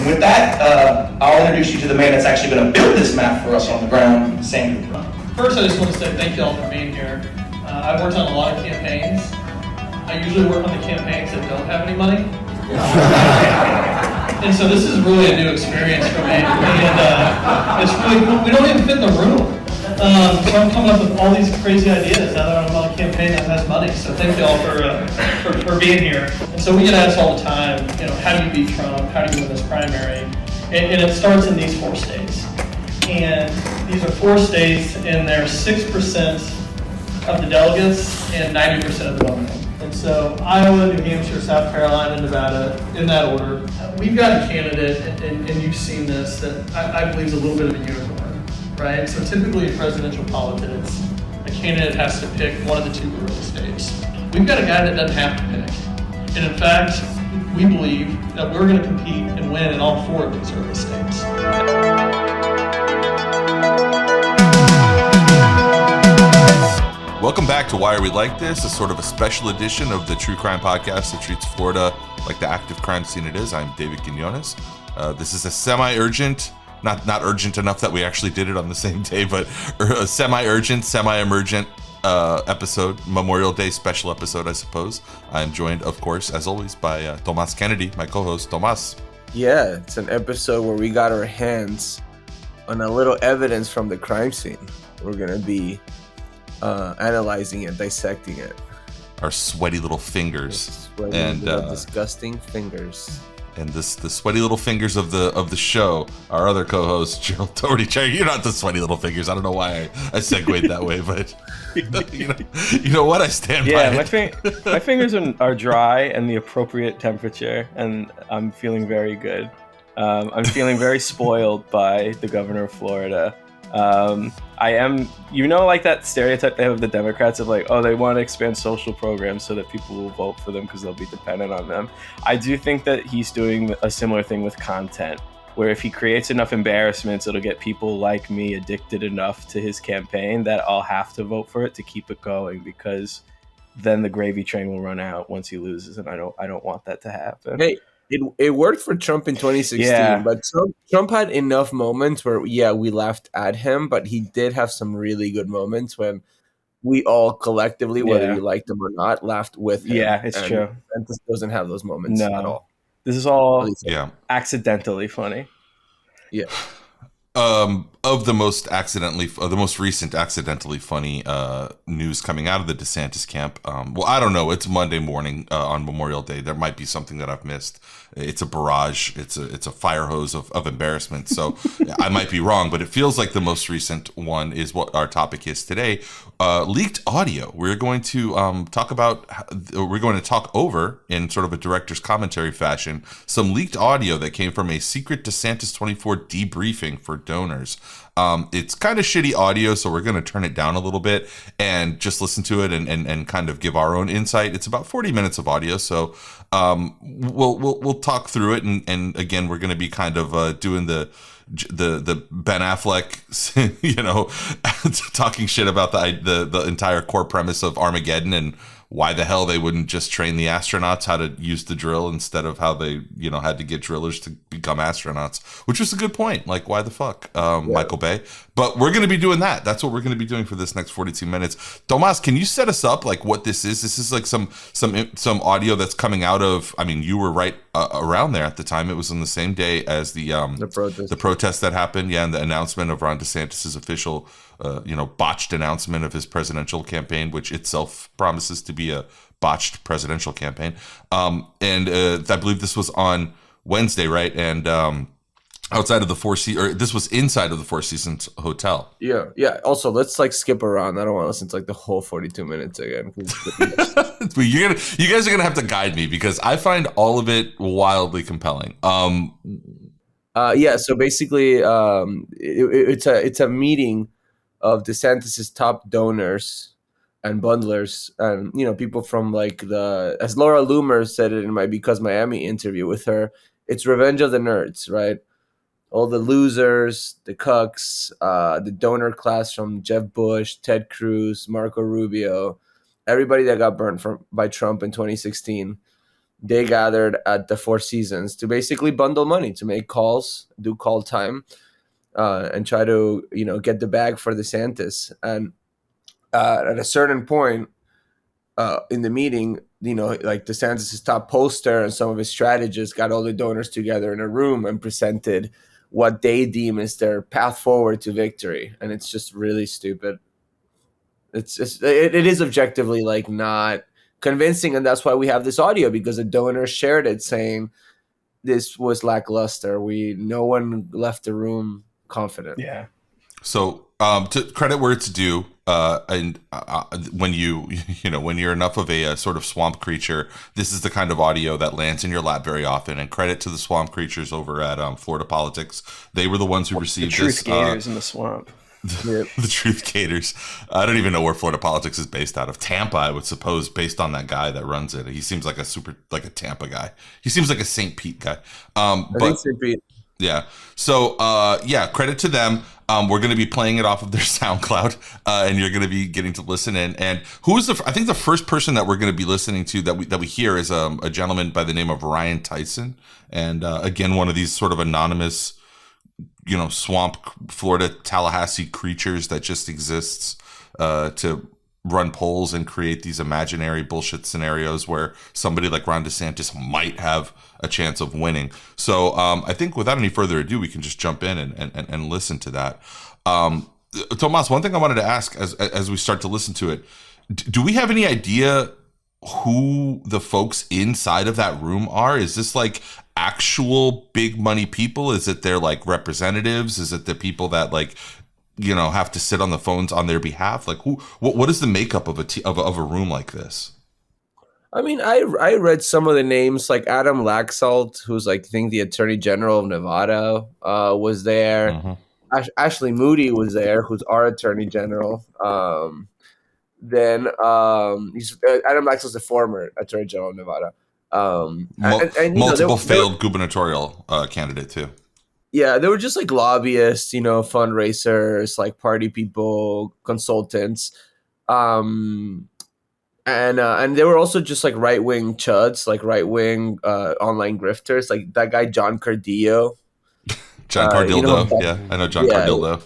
With that, I'll introduce you to the man that's actually going to build this map for us on the ground, Sam. First, I just want to say thank you all for being here. I've worked on a lot of campaigns. I usually work on the campaigns that don't have any money. And so this is really a new experience for me. And it's really cool. We don't even fit in the room. So I'm coming up with all these crazy ideas now that I'm on a campaign that has money. So thank you all for being here. And so we get asked all the time, how do you beat Trump? How do you win this primary? And it starts in these 4 states. And these are 4 states, and they're 6% of the delegates and 90% of the government. And so Iowa, New Hampshire, South Carolina, Nevada, in that order. We've got a candidate, and you've seen this, that I believe is a little bit of a unicorn, right? So typically in presidential politics, a candidate has to pick one of the 2 rural states. We've got a guy that doesn't have to pick. And in fact, we believe that we're going to compete and win in all 4 of these early states. Welcome back to Why Are We Like This, a sort of a special edition of the true crime podcast that treats Florida like the active crime scene it is. I'm David Quinones. This is a semi-urgent, not urgent enough that we actually did it on the same day, but a semi-urgent, semi-emergent episode, Memorial Day special episode, I suppose. I'm joined, of course, as always, by Tomas Kennedy, my co-host. Tomas. Yeah, it's an episode where we got our hands on a little evidence from the crime scene. We're going to be analyzing it, dissecting it. Our sweaty little fingers. Disgusting fingers. And the sweaty little fingers of the show, our other co-host, Gerald Doherty. You're not the sweaty little fingers. I don't know why I segued that way, but you know what? I stand by it. My fingers are dry and the appropriate temperature, and I'm feeling very good. I'm feeling very spoiled by the governor of Florida. I am, like that stereotype they have of the Democrats of like, oh, they want to expand social programs so that people will vote for them because they'll be dependent on them. I do think that he's doing a similar thing with content, where if he creates enough embarrassments, it'll get people like me addicted enough to his campaign that I'll have to vote for it to keep it going, because then the gravy train will run out once he loses, and I don't want that to happen. Hey, it worked for Trump in 2016, but Trump had enough moments where, we laughed at him, but he did have some really good moments when we all collectively, whether you liked him or not, laughed with him. Yeah, it's true. DeSantis doesn't have those moments at all. This is all accidentally funny. Yeah. Of the most recent accidentally funny news coming out of the DeSantis camp. Well, I don't know. It's Monday morning on Memorial Day. There might be something that I've missed. It's a barrage. It's a fire hose of embarrassment. So I might be wrong, but it feels like the most recent one is what our topic is today. Leaked audio. We're going to talk over, in sort of a director's commentary fashion, some leaked audio that came from a secret DeSantis 24 debriefing for donors. It's kind of shitty audio, so we're going to turn it down a little bit and just listen to it and kind of give our own insight. It's about 40 minutes of audio, so we'll talk through it, and again, we're going to be kind of doing the Ben Affleck, talking shit about the entire core premise of Armageddon and why the hell they wouldn't just train the astronauts how to use the drill instead of how they, had to get drillers to become astronauts, which was a good point. Like, why the fuck, Michael Bay? But we're going to be doing that. That's what we're going to be doing for this next 42 minutes. Tomas, can you set us up like what this is? This is like some audio that's coming out of, you were right around there at the time. It was on the same day as the protest that happened. Yeah. And the announcement of Ron DeSantis' official, botched announcement of his presidential campaign, which itself promises to be a botched presidential campaign. And I believe this was on Wednesday, right? And outside of the this was inside of the Four Seasons Hotel. Yeah. Also, let's skip around. I don't want to listen to the whole 42 minutes again. You guys are gonna have to guide me because I find all of it wildly compelling. So basically, it's a meeting of DeSantis' top donors and bundlers, and people from as Laura Loomer said it in my Because Miami interview with her, it's revenge of the nerds, right? All the losers, the cucks, the donor class from Jeb Bush, Ted Cruz, Marco Rubio, everybody that got burnt by Trump in 2016. they gathered at the Four Seasons to basically bundle money, to make calls, do call time, and try to get the bag for DeSantis. And at a certain point in the meeting, like DeSantis' top poster and some of his strategists got all the donors together in a room and presented what they deem is their path forward to victory, and it's just really stupid. It is objectively like not convincing, and that's why we have this audio, because the donors shared it saying this was lackluster. No one left the room confident. Yeah. So to credit where it's due, and when when you're enough of a sort of swamp creature, this is the kind of audio that lands in your lap very often. And credit to the swamp creatures over at Florida Politics. They were the ones who received the truth this. Gators in the swamp. The Truth Gators. I don't even know where Florida Politics is based out of. Tampa, I would suppose, based on that guy that runs it. He seems like a Tampa guy. He seems like a St. Pete guy. I think St. Pete. Yeah. So, credit to them. We're going to be playing it off of their SoundCloud, and you're going to be getting to listen in. And I think the first person that we're going to be listening to that we hear is a gentleman by the name of Ryan Tyson. And again, one of these sort of anonymous, swamp Florida Tallahassee creatures that just exists to run polls and create these imaginary bullshit scenarios where somebody like Ron DeSantis might have a chance of winning. So I think without any further ado, we can just jump in and listen to that. Tomas, one thing I wanted to ask as we start to listen to it, do we have any idea who the folks inside of that room are? Is this like actual big money people? Is it their like representatives? Is it the people that like, have to sit on the phones on their behalf? Like what is the makeup of a room like this? I mean, I read some of the names, like Adam Laxalt, who's like, I think the Attorney General of Nevada, was there. Mm-hmm. Ashley Moody was there, who's our Attorney General. Then Adam Laxalt's the former Attorney General of Nevada. Multiple failed gubernatorial candidate too. Yeah, they were just like lobbyists, fundraisers, like party people, consultants. And they were also just like right-wing chuds, like right-wing online grifters, like that guy John Cardillo. John Cardillo, yeah, I know John Cardillo.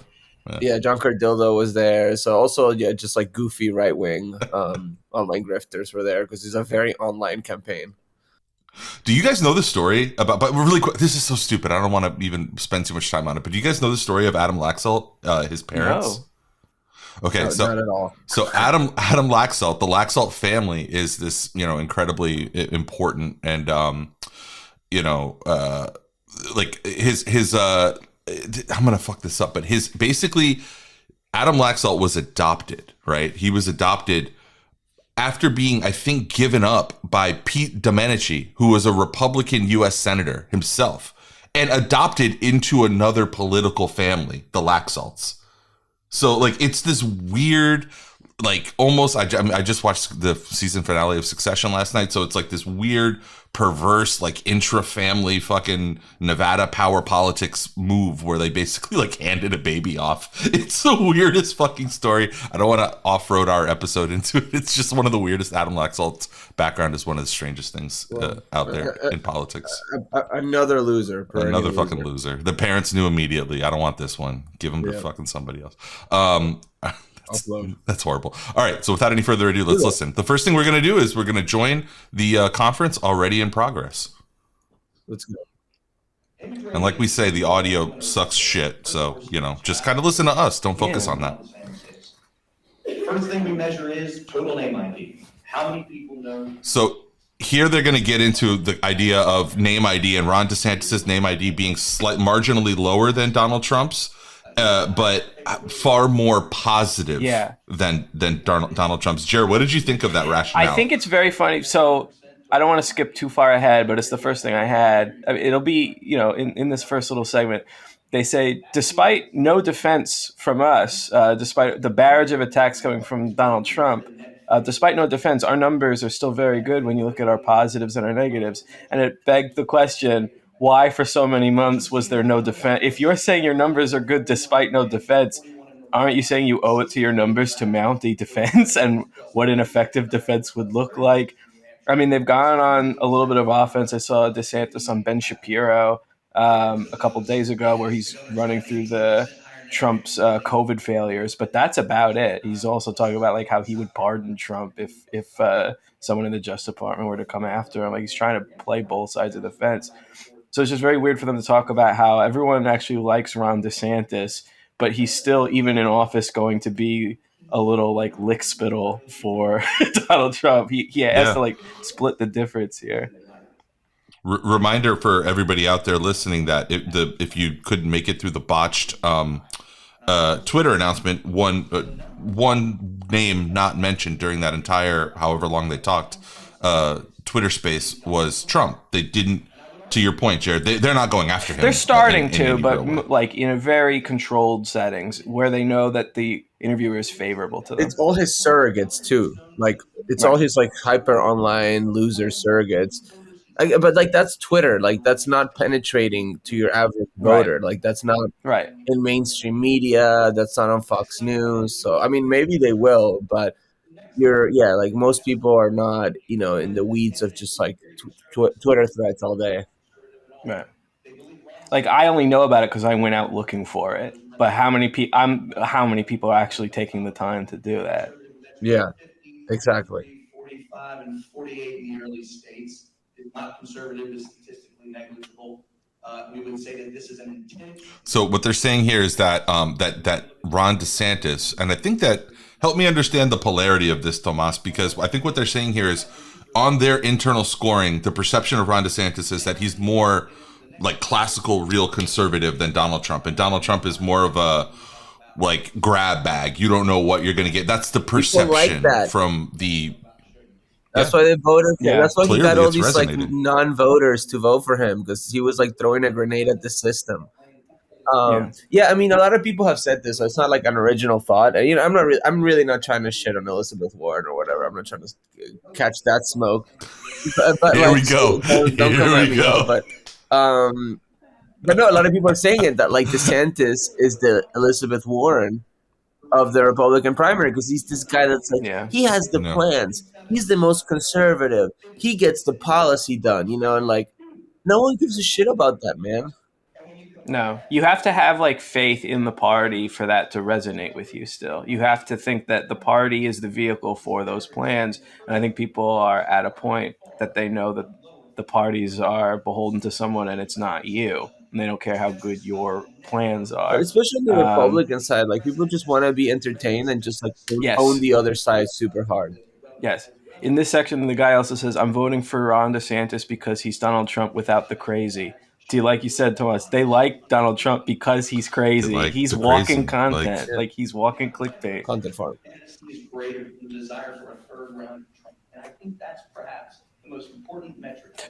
Yeah, John Cardillo was there. So also, just like goofy right-wing online grifters were there because it's a very online campaign. Do you guys know the story about? But really quick, this is so stupid. I don't want to even spend too much time on it. But do you guys know the story of Adam Laxalt, his parents? No. Okay, no, so not at all. So Adam Laxalt, the Laxalt family is this, incredibly important, and like his I'm gonna fuck this up, but basically Adam Laxalt was adopted, right? He was adopted after being, I think, given up by Pete Domenici, who was a Republican U.S. senator himself, and adopted into another political family, the Laxalts. So, like, it's this weird, like, almost, I just watched the season finale of Succession last night, so it's like this weird, perverse, like, intra-family fucking Nevada power politics move where they basically, like, handed a baby off. It's the weirdest fucking story. I don't want to off-road our episode into it. It's just one of the weirdest. Adam Laxalt's background is one of the strangest things out there in politics. Another loser. Another fucking loser. The parents knew immediately. I don't want this one. Give him to fucking somebody else. That's horrible. All right, so without any further ado, let's listen. The first thing we're going to do is we're going to join the conference already in progress. Let's go. And like we say, the audio sucks shit. So, just kind of listen to us. Don't focus on that. First thing we measure is total name ID. How many people know? So here they're going to get into the idea of name ID and Ron DeSantis' name ID being marginally lower than Donald Trump's. But far more positive than Donald Trump's. Jared, what did you think of that rationale? I think it's very funny. So I don't want to skip too far ahead, but it's the first thing I had. I mean, it'll be, in this first little segment, they say, despite no defense from us, despite the barrage of attacks coming from Donald Trump, despite no defense, our numbers are still very good when you look at our positives and our negatives. And it begged the question, why for so many months was there no defense? If you're saying your numbers are good despite no defense, aren't you saying you owe it to your numbers to mount a defense and what an effective defense would look like? I mean, they've gone on a little bit of offense. I saw DeSantis on Ben Shapiro a couple days ago, where he's running through the Trump's COVID failures, but that's about it. He's also talking about like how he would pardon Trump if someone in the Justice Department were to come after him. Like he's trying to play both sides of the fence. So it's just very weird for them to talk about how everyone actually likes Ron DeSantis, but he's still, even in office, going to be a little like lick spittle for Donald Trump. He has to Yeah. like split the difference here. Reminder for everybody out there listening that if you couldn't make it through the botched Twitter announcement, one name not mentioned during that entire however long they talked Twitter space was Trump. They didn't. To your point, Jared, they're not going after him. They're starting in to, any real way. but like in a very controlled settings where they know that the interviewer is favorable to them. It's all his surrogates too. Like it's all Right. his like hyper online loser surrogates. But like that's Twitter. Like that's not penetrating to your average Right. voter. Like that's not Right. in mainstream media. That's not on Fox News. So I mean, maybe they will, but yeah, like most people are not, in the weeds of just like Twitter threads all day. Right. Like I only know about it because I went out looking for it. But how many people are actually taking the time to do that? Yeah, exactly. So what they're saying here is that that Ron DeSantis, and I think that help me understand the polarity of this, Tomas, because I think what they're saying here is on their internal scoring, the perception of Ron DeSantis is that he's more like classical, real conservative than Donald Trump, and Donald Trump is more of a like grab bag. You don't know what you're going to get. That's the People like perception that. from the. That's Yeah, why they voted. Yeah, That's why he got clearly all it's these like resonating. non-voters to vote for him because he was like throwing a grenade at the system. yeah, Yeah, I mean, a lot of people have said this, so it's not like an original thought. And, I'm really not trying to shit on Elizabeth Warren or whatever. I'm not trying to catch that smoke. But Here like, we go. don't come Here at we me, yo. go. Um, but no, a lot of people are saying it that like DeSantis is the Elizabeth Warren of the Republican primary because he's this guy that's like yeah. he has the No. plans. He's the most conservative. He gets the policy done, and like no one gives a shit about that, man. No, you have to have like faith in the party for that to resonate with you still. You have to think that the party is the vehicle for those plans. And I think people are at a point that they know that the parties are beholden to someone and it's not you. And they don't care how good your plans But are. especially on the Um, Republican side, like people just want to be entertained and just like own yes, the other side super hard. yes. In this section, the guy also says, I'm voting for Ron DeSantis because he's Donald Trump without the crazy. See, like you said, Thomas, they like Donald Trump because he's They crazy. like He's the walking crazy. Like content. Yeah, Like he's walking clickbait. content farm.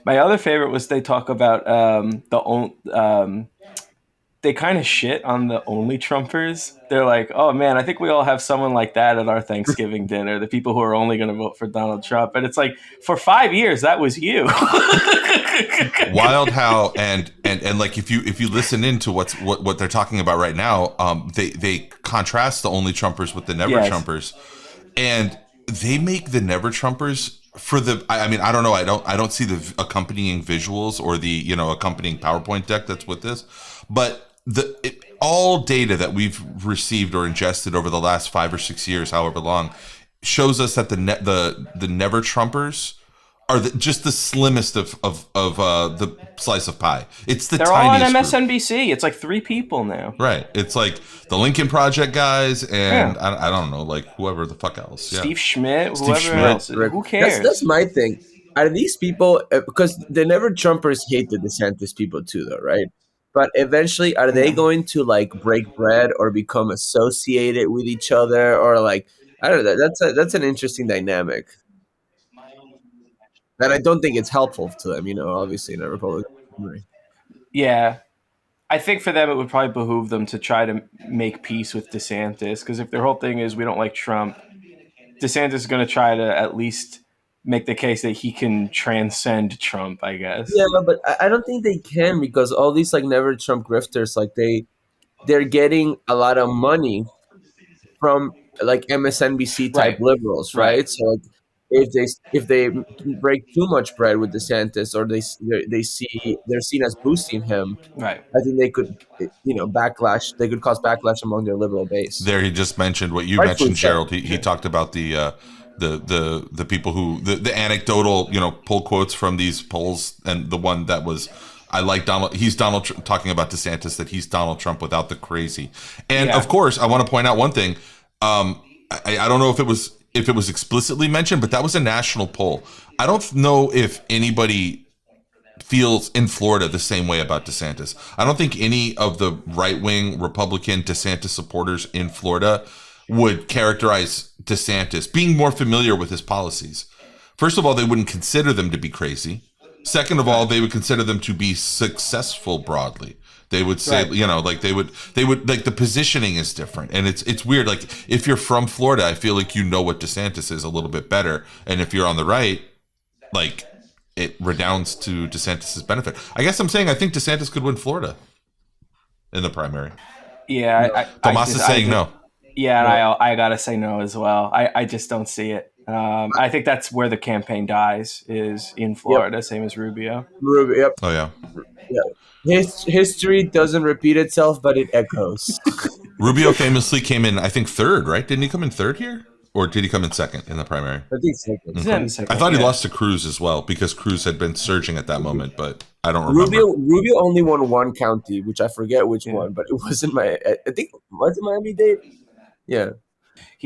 My other favorite was they talk about they kind of shit on the only Trumpers. They're like, oh man, I think we all have someone like that at our Thanksgiving dinner. The people who are only going to vote for Donald Trump. And it's like, for 5 years, that was you. wild how and like if you listen into what they're talking about right now, they contrast the only Trumpers with the never Yes. Trumpers, and they make the never Trumpers for the. I mean, I don't know. I don't see the accompanying visuals or the accompanying PowerPoint deck that's with this, but all data that we've received or ingested over the last 5 or 6 years, however long, shows us that the never Trumpers are just the slimmest of the slice of pie. It's the They're all on tiniest group. MSNBC. It's like 3 people now. Right. It's like the Lincoln Project guys and Yeah. I don't know, like whoever the fuck else. Yeah. Steve Schmidt, Steve whoever Schmidt. else. Right. Who cares? That's my thing. Are these people because the never Trumpers hate the DeSantis people too, though, right? But eventually, are they Yeah. going to like break bread or become associated with each other, or like I don't know? That's an interesting dynamic, and I don't think it's helpful to them. Obviously in a Republican primary. Yeah. I think for them, it would probably behoove them to try to make peace with DeSantis. Because if their whole thing is we don't like Trump, DeSantis is going to try to at least make the case that he can transcend Trump, I guess. Yeah, but I don't think they can because all these like never Trump grifters, like they're getting a lot of money from like MSNBC type Right. liberals, Right. right? So like, if they break too much bread with DeSantis, or they're seen as boosting him, Right. I think they could, backlash. They could cause backlash among their liberal base. There, he just mentioned what you Rightfully mentioned, so. Gerald. He talked about the people who the anecdotal pull quotes from these polls, and the one that was, I like Donald. He's Donald talking about DeSantis, that he's Donald Trump without the crazy. And of course, I want to point out one thing. I don't know if it was explicitly mentioned, but that was a national poll. I don't know if anybody feels in Florida the same way about DeSantis. I don't think any of the right-wing Republican DeSantis supporters in Florida would characterize DeSantis being more familiar with his policies. First of all, they wouldn't consider them to be crazy. Second of all, they would consider them to be successful broadly. They would say, right. They would like, the positioning is different. And it's weird. Like, if you're from Florida, I feel like you know what DeSantis is a little bit better. And if you're on the right, like, it redounds to DeSantis' benefit. I guess I'm saying I think DeSantis could win Florida in the primary. Yeah. Tomas is saying no. Yeah, and I got to say no as well. I just don't see it. I think that's where the campaign dies, is in Florida, same as Rubio. Yep. Oh, yeah. History doesn't repeat itself, but it echoes. Rubio famously came in, I think, third, right? Didn't he come in third here? Or did he come in second in the primary? I think second. I thought he lost to Cruz as well, because Cruz had been surging at that moment, but I don't remember. Rubio only won one county, which I forget which one, but it wasn't I think, was it Miami-Dade? Yeah.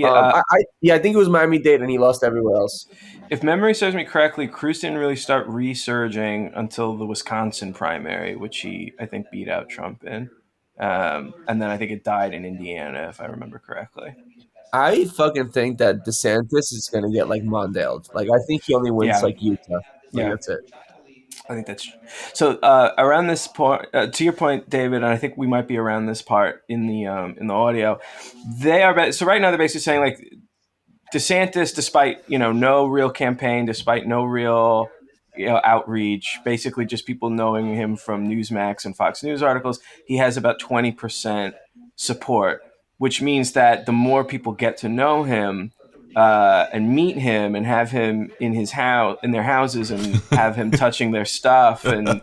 I think it was Miami-Dade, and he lost everywhere else. If memory serves me correctly, Cruz didn't really start resurging until the Wisconsin primary, which he, I think, beat out Trump in. And then I think it died in Indiana, if I remember correctly. I fucking think that DeSantis is going to get, like, Mondale'd. Like, I think he only wins, like, Utah. That's it. I think that's true. So around this point, to your point, David, and I think we might be around this part in the audio. They are so right now they're basically saying, like, DeSantis, despite no real campaign, despite no real outreach, basically just people knowing him from Newsmax and Fox News articles, he has about 20% support, which means that the more people get to know him and meet him and have him in their houses, and have him touching their stuff and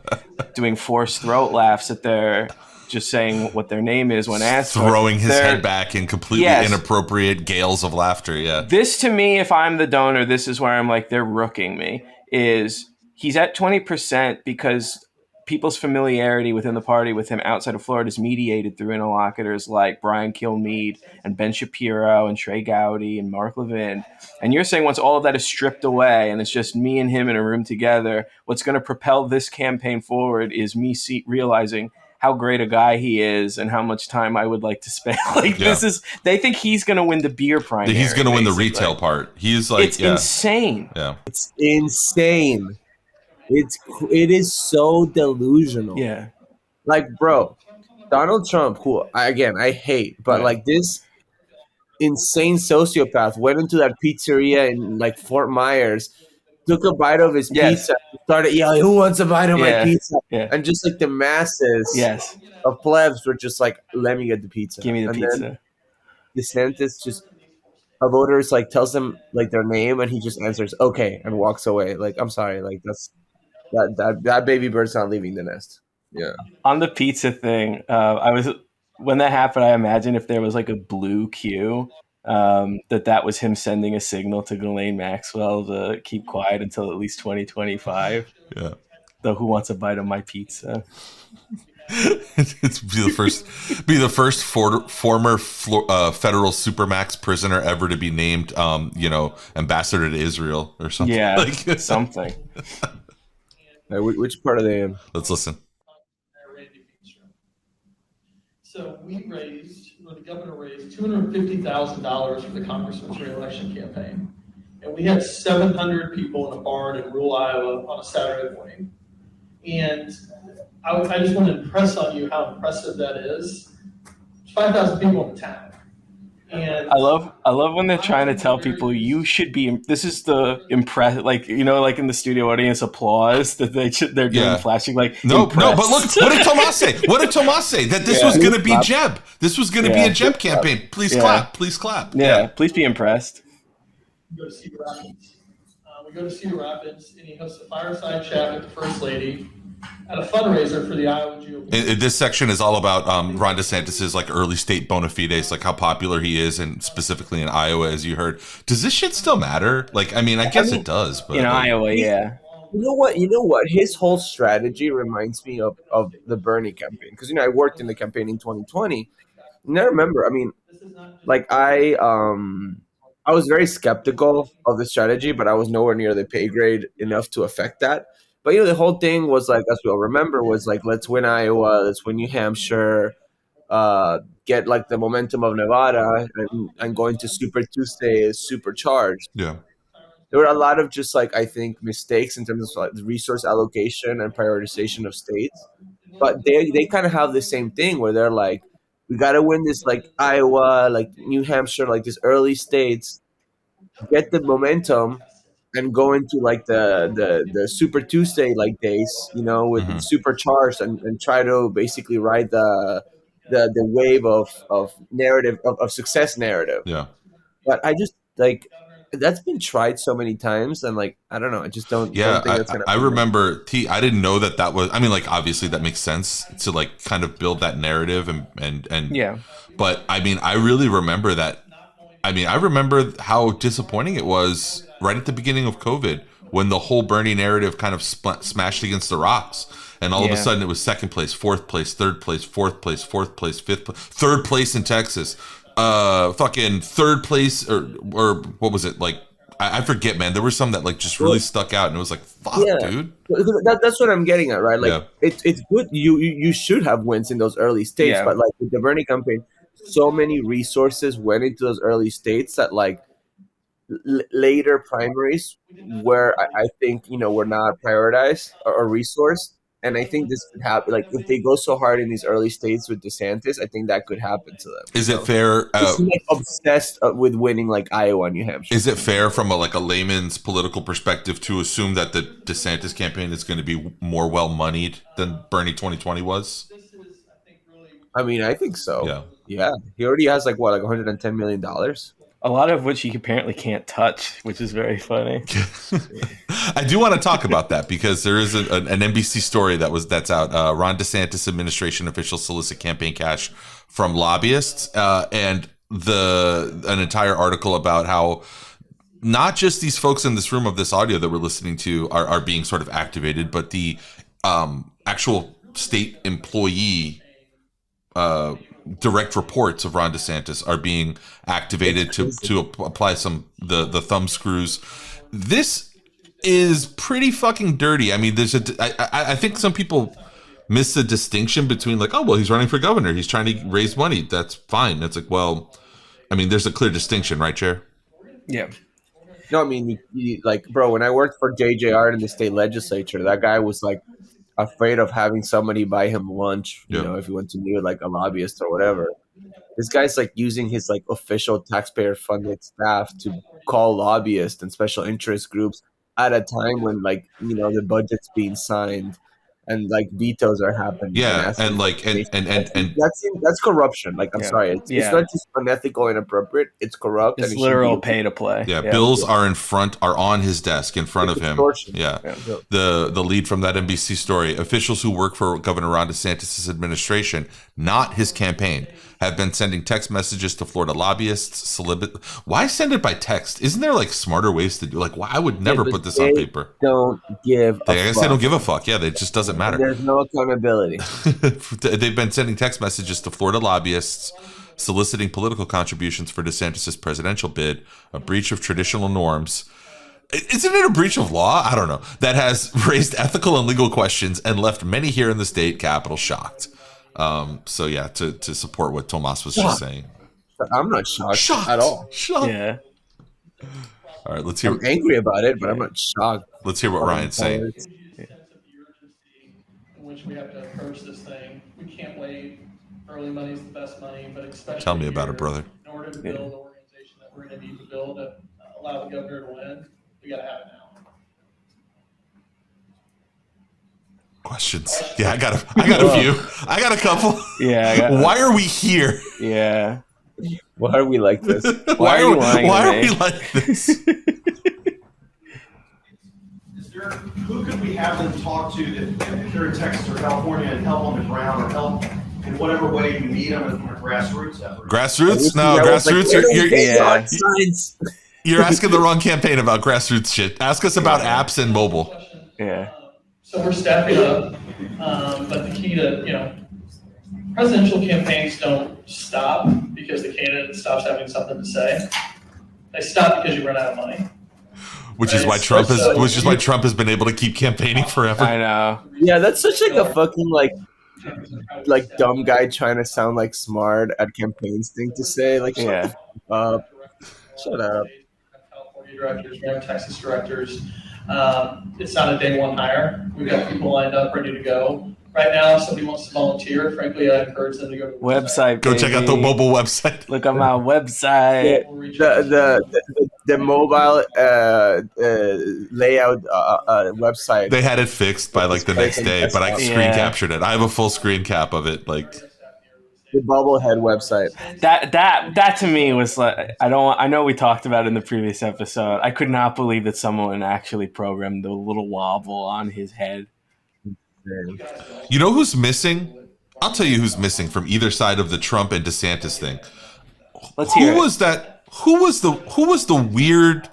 doing forced throat laughs at their just saying what their name is when asked, throwing his head back in completely inappropriate gales of laughter. Yeah, this, to me, if I'm the donor, this is where I'm like, they're rooking me. Is he's at 20% because people's familiarity within the party with him outside of Florida is mediated through interlocutors like Brian Kilmeade and Ben Shapiro and Trey Gowdy and Mark Levin. And you're saying once all of that is stripped away and it's just me and him in a room together, what's going to propel this campaign forward is me realizing how great a guy he is and how much time I would like to spend. They think he's going to win the beer primary. He's going to win the retail part. He's like, it's insane. Yeah. It's insane. It is so delusional. Yeah. Like, bro, Donald Trump, who I hate, but like, this insane sociopath went into that pizzeria in, like, Fort Myers, took a bite of his pizza, started yelling, "Who wants a bite of my pizza?" Yeah. And just, like, the masses of plebs were just like, "Let me get the pizza. Give me the pizza." Then DeSantis just, a voters, like, tells him, like, their name, and he just answers, "Okay," and walks away. Like, I'm sorry, like, that baby bird's not leaving the nest. Yeah. On the pizza thing, when that happened, I imagine if there was, like, a blue cue, that was him sending a signal to Ghislaine Maxwell to keep quiet until at least 2025. Yeah. The "Who wants a bite of my pizza?" It's be the first former federal supermax prisoner ever to be named, ambassador to Israel or something. Yeah, like something. Which part are they in? Let's listen. So the governor raised $250,000 for the congressman's reelection campaign. And we had 700 people in a barn in rural Iowa on a Saturday morning. And I just want to impress on you how impressive that is. There's 5,000 people in the town. And I love when they're trying to tell people you should be. This is the like in the studio audience applause that they're doing, flashing like no. But look, what did Tomas say? That this was going to be Jeb. This was going to be a Jeb campaign. Please clap. Please clap. Yeah. Please be impressed. Go to Cedar Rapids. We go to Cedar Rapids, and he hosts a fireside chat with the First Lady at a fundraiser for the Iowa GOP. This section is all about Ron DeSantis's like early state bona fides, like how popular he is, and specifically in Iowa, as you heard. Does this shit still matter? Like, I mean, I guess it does, but in like, Iowa, yeah. You know what? His whole strategy reminds me of the Bernie campaign, because I worked in the campaign in 2020, and I remember. I mean, like I was very skeptical of the strategy, but I was nowhere near the pay grade enough to affect that. But the whole thing was like, as we all remember, was like, let's win Iowa, let's win New Hampshire, get like the momentum of Nevada, and going to Super Tuesday is supercharged. yeah. There were a lot of just like, I think, mistakes in terms of like resource allocation and prioritization of states. But they kind of have the same thing where they're like, we got to win this, like Iowa, like New Hampshire, like these early states, get the momentum, and go into like the Super Tuesday like days, with Mhm. supercharged, and try to basically ride the wave of narrative of success narrative. Yeah. But I just like that's been tried so many times, and like I don't know, I just don't Yeah, think that's gonna. I remember I didn't know that was. I mean, like obviously that makes sense to like kind of build that narrative and Yeah. But I mean, I really remember that. I mean, I remember how disappointing it was right at the beginning of COVID when the whole Bernie narrative kind of smashed against the rocks, and all of a sudden it was second place, fourth place, third place, fourth place, fifth place, third place in Texas. Fucking third place or what was it, like I forget, man. There were some that like just really stuck out, and it was like, fuck, dude. That's what I'm getting at, right? Like it's good. You should have wins in those early states, but like with the Bernie campaign, so many resources went into those early states that like later primaries where I think were not prioritized or resourced. And I think this could happen. Like if they go so hard in these early states with DeSantis, I think that could happen to them. Is it fair? Like obsessed with winning like Iowa, New Hampshire. Is it fair from a layman's political perspective to assume that the DeSantis campaign is going to be more well moneyed than Bernie 2020 was? I mean, I think so. Yeah. Yeah. He already has like $110 million. A lot of which he apparently can't touch, which is very funny. I do want to talk about that because there is an NBC story that's out. Ron DeSantis administration officials solicit campaign cash from lobbyists, and an entire article about how not just these folks in this room of this audio that we're listening to are being sort of activated, but the actual state employee direct reports of Ron DeSantis are being activated to apply the thumb screws. This is pretty fucking dirty. I mean, I think some people miss the distinction between like, oh well, he's running for governor, he's trying to raise money. That's fine. That's like, well, I mean, there's a clear distinction, right, Chair? Yeah. No, I mean, like, bro, when I worked for JJR in the state legislature, that guy was like afraid of having somebody buy him lunch, if he went to meet like a lobbyist or whatever. This guy's like using his like official taxpayer funded staff to call lobbyists and special interest groups at a time when like, the budget's being signed and like vetoes are happening. Yeah. And like, and that's corruption. Like, I'm sorry. It's not just unethical and inappropriate. It's corrupt. It's literal pay to play. Yeah. Bills are on his desk in front of him. Extortion. Yeah. The lead from that NBC story, officials who work for Governor Ron DeSantis' administration, not his campaign, have been sending text messages to Florida lobbyists. Why send it by text? Isn't there like smarter ways to do? Like, why I would never put this on paper. Don't give. I guess they don't give a fuck. Yeah, it just doesn't matter. There's no accountability. They've been sending text messages to Florida lobbyists, soliciting political contributions for DeSantis' presidential bid, a breach of traditional norms. Isn't it a breach of law? I don't know. That has raised ethical and legal questions and left many here in the state capital shocked. So yeah, to support what Tomas was just saying. I'm not shocked at all. Shocked. Yeah. All right, let's hear. I'm angry about it, but I'm not shocked. Let's hear what Ryan's saying. In which we have to approach this thing. We can't wait. Early money is the best money, but especially Tell me about it, brother. In order to build the organization that we're going to need to build to allow the governor to win, we got to have it now. Questions? Yeah, I got a few. I got a couple. Yeah. Why are we here? Yeah. Why are we like this? Why are we like this? who could we have them talk to that if they're in Texas or California and help on the ground or help in whatever way you need them from a grassroots effort? Grassroots? No, grassroots. You're asking the wrong campaign about grassroots shit. Ask us about apps and mobile. Yeah. So we're staffing up, but the key to, presidential campaigns don't stop because the candidate stops having something to say. They stop because you run out of money. Which is why Trump has been able to keep campaigning forever. I know. Yeah, that's such like a fucking like dumb guy trying to sound like smart at campaigns thing to say. Like, shut up. California directors, we have Texas directors. It's not a day one hire. We've got people lined up, ready to go. Right now, if somebody wants to volunteer, frankly, I encourage them to go to the website. Go check out the mobile website. Look on my website. The mobile layout website. They had it fixed by like the next day, but I screen captured it. I have a full screen cap of it. Like the Bubblehead website. That to me was like, I know we talked about it in the previous episode. I could not believe that someone actually programmed the little wobble on his head. You know who's missing? I'll tell you who's missing from either side of the Trump and DeSantis thing. Let's hear it. Who was the weird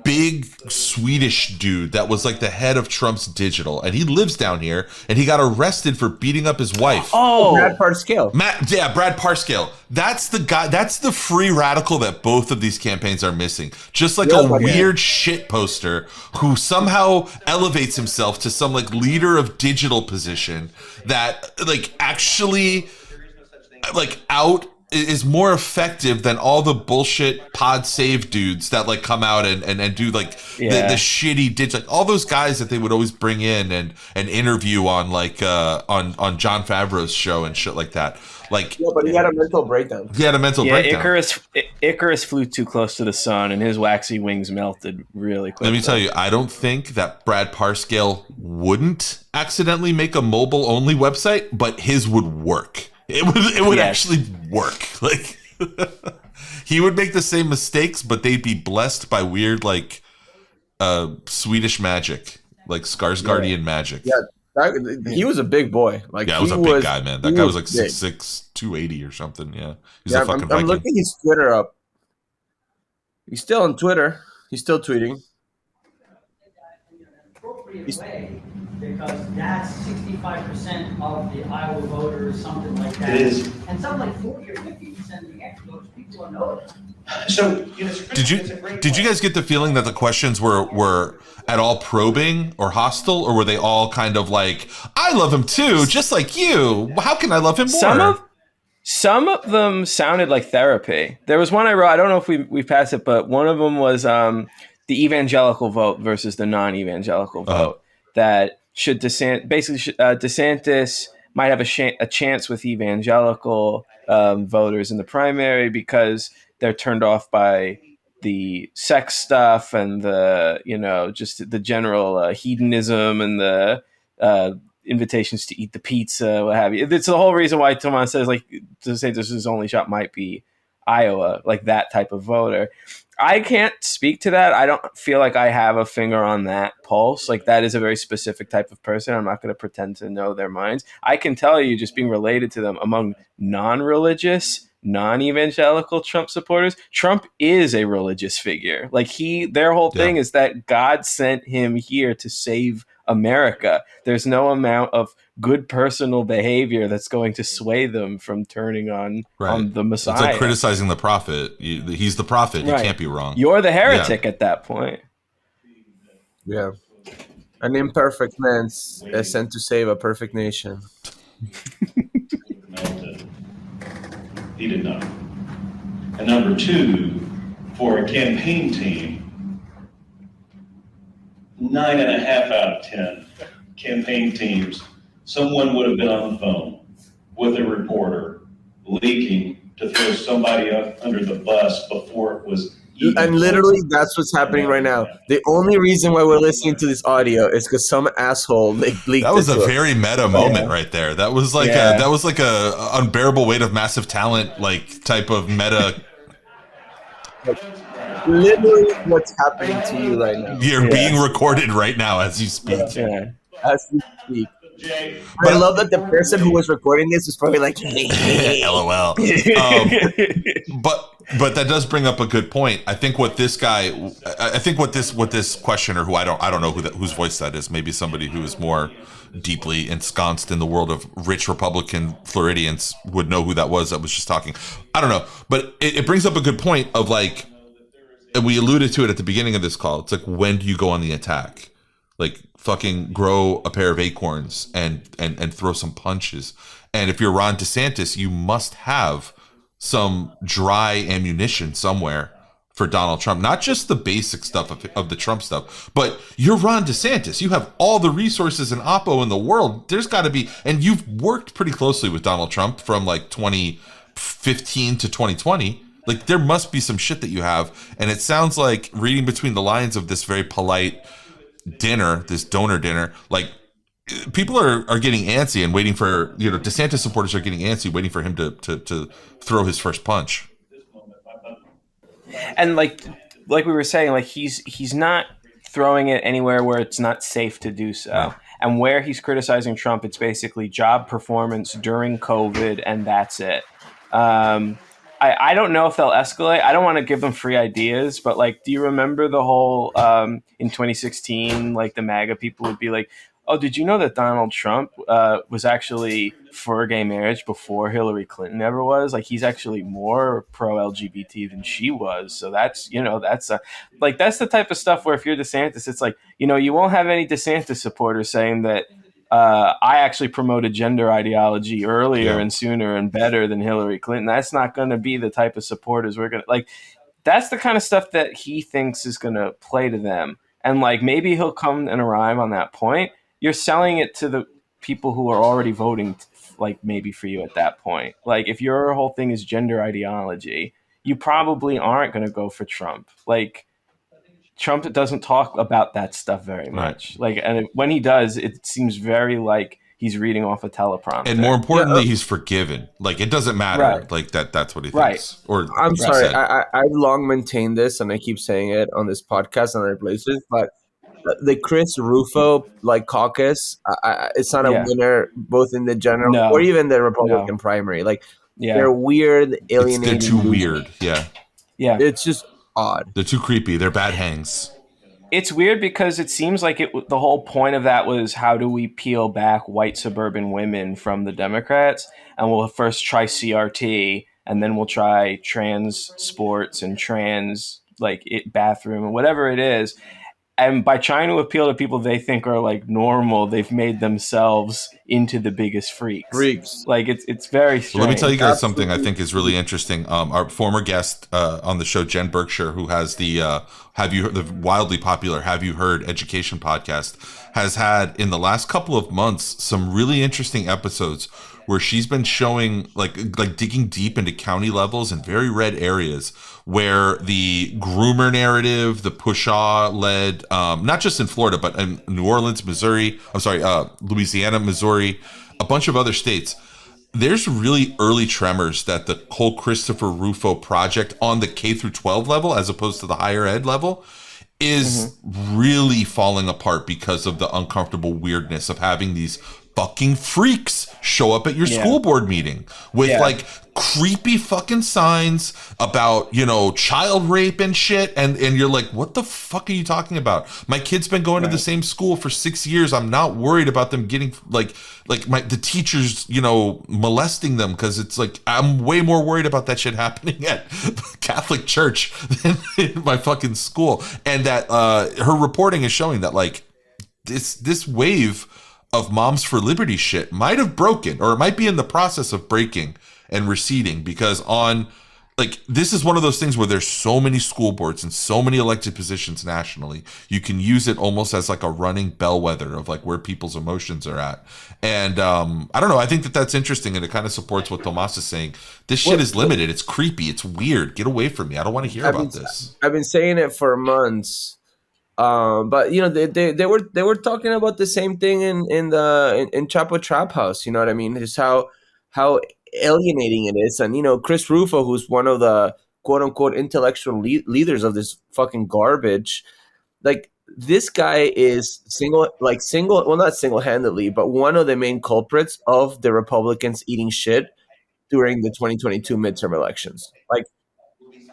big Swedish dude that was like the head of Trump's digital, and he lives down here, and he got arrested for beating up his wife. Oh, Brad Parscale. Brad Parscale. That's the guy. That's the free radical that both of these campaigns are missing. Just like a weird shit poster who somehow elevates himself to some like leader of digital position that like actually like is more effective than all the bullshit pod save dudes that like come out and do like the shitty digital, like all those guys that they would always bring in and interview on like on Jon Favreau's show and shit like that. Like, but he had a mental breakdown. Icarus flew too close to the sun and his waxy wings melted really quickly. Let me tell you, I don't think that Brad Parscale wouldn't accidentally make a mobile only website, but his would work. It would actually work. Like he would make the same mistakes, but they'd be blessed by weird like Swedish magic, like Skarsgardian magic. Yeah, he was a big boy. Like he was a big guy, man. That guy was like 6'6", 280 or something. Yeah, he's a fucking Viking. I'm looking his Twitter up. He's still on Twitter. He's still tweeting. Because that's 65% of the Iowa voters, something like that. It is. And something like 40 or 50% of the ex-voters, people don't know it. So, did you guys get the feeling that the questions were at all probing or hostile, or were they all kind of like, I love him too, just like you. How can I love him more? Some of them sounded like therapy. There was one I wrote, I don't know if we passed it, but one of them was the evangelical vote versus the non-evangelical vote. That should DeSantis might have a chance with evangelical voters in the primary because they're turned off by the sex stuff and the just the general hedonism and the invitations to eat the pizza, what have you. It's the whole reason why Tomas says like DeSantis' only shot might be Iowa, like that type of voter. I can't speak to that. I don't feel like I have a finger on that pulse. Like that is a very specific type of person. I'm not going to pretend to know their minds. I can tell you, just being related to them among non-religious, non-evangelical Trump supporters, Trump is a religious figure. Like their whole thing is that God sent him here to save America. There's no amount of good personal behavior that's going to sway them from turning on the Messiah. It's like criticizing the prophet. He's the prophet. Right. He can't be wrong. You're the heretic at that point. Yeah. An imperfect man is sent to save a perfect nation. He did not. And number two, for a campaign team, 9.5 out of 10 campaign teams, someone would have been on the phone with a reporter leaking to throw somebody up under the bus before it was even. And literally, that's what's happening right now. The only reason why we're listening to this audio is because some asshole leaked. That was a very meta moment right there. That was like a unbearable weight of massive talent, like type of meta. literally what's happening to you right now. You're being recorded right now as you speak. Yeah. As we speak. Jay, I love that the person who was recording this was probably like, LOL. But that does bring up a good point. I think what this questioner, who I don't know whose voice that is, maybe somebody who is more deeply ensconced in the world of rich Republican Floridians would know who that was just talking. I don't know, but it brings up a good point of like, and we alluded to it at the beginning of this call. It's like, when do you go on the attack? Like, fucking grow a pair of acorns and throw some punches. And if you're Ron DeSantis, you must have some dry ammunition somewhere for Donald Trump. Not just the basic stuff of the Trump stuff, but you're Ron DeSantis. You have all the resources and oppo in the world. There's got to be, and you've worked pretty closely with Donald Trump from like 2015 to 2020. Like, there must be some shit that you have. And it sounds like, reading between the lines of this very polite dinner, this donor dinner, like, people are getting antsy and waiting for, DeSantis supporters are getting antsy, waiting for him to throw his first punch. And like we were saying, like, he's not throwing it anywhere where it's not safe to do so. Right. And where he's criticizing Trump, it's basically job performance during COVID, and that's it. I don't know if they'll escalate. I don't want to give them free ideas, but like, do you remember the whole in 2016, like the MAGA people would be like, oh, did you know that Donald Trump was actually for gay marriage before Hillary Clinton ever was? Like, he's actually more pro-LGBT than she was. So that's the type of stuff where if you're DeSantis, it's like, you won't have any DeSantis supporters saying that I actually promoted gender ideology earlier and sooner and better than Hillary Clinton. That's not going to be the type of supporters we're going to like. That's the kind of stuff that he thinks is going to play to them. And like, maybe he'll come and arrive on that point. You're selling it to the people who are already voting, like, maybe for you at that point. Like, if your whole thing is gender ideology, you probably aren't going to go for Trump. Like, Trump doesn't talk about that stuff very much. Right. Like, and when he does, it seems very like he's reading off a teleprompter. And more importantly, he's forgiven. Like, it doesn't matter. Right. Like that's what he thinks. Or I'm sorry, I've long maintained this, and I keep saying it on this podcast and other places, but the Chris Rufo caucus, it's not a winner both in the general or even the Republican primary. Like, they're weird, alienating. They're too weird. Yeah. It's just odd. They're too creepy. They're bad hangs. It's weird because it seems like the whole point of that was, how do we peel back white suburban women from the Democrats? And we'll first try CRT, and then we'll try trans sports and trans bathroom and whatever it is. And by trying to appeal to people they think are like normal, they've made themselves into the biggest freaks. Like, it's very strange. Well, let me tell you guys something I think is really interesting. Our former guest on the show, Jen Berkshire, who has the wildly popular Have You Heard education podcast, has had in the last couple of months some really interesting episodes where she's been showing like digging deep into county levels in very red areas where the groomer narrative, the pushaw led, not just in Florida, but in New Orleans, Louisiana, Missouri, a bunch of other states. There's really early tremors that the whole Christopher Rufo project on the K through 12 level, as opposed to the higher ed level, is really falling apart because of the uncomfortable weirdness of having these fucking freaks show up at your school board meeting with like creepy fucking signs about, child rape and shit. And you're like, what the fuck are you talking about? My kid's been going to the same school for 6 years. I'm not worried about them getting the teachers, molesting them. Cause it's like, I'm way more worried about that shit happening at Catholic church than in my fucking school. And that, her reporting is showing that like this wave of Moms for Liberty shit might have broken, or it might be in the process of breaking and receding, because this is one of those things where there's so many school boards and so many elected positions nationally. You can use it almost as like a running bellwether of like where people's emotions are at. And I don't know. I think that's interesting, and it kind of supports what Tomas is saying. This shit is limited. It's creepy. It's weird. Get away from me. I don't want to hear about this. I've been saying it for months. But they were talking about the same thing in Chapo Trap House. You know what I mean? Just how alienating it is. And Chris Rufo, who's one of the quote unquote intellectual leaders of this fucking garbage. Like, this guy is well, not single-handedly, but one of the main culprits of the Republicans eating shit during the 2022 midterm elections. Like,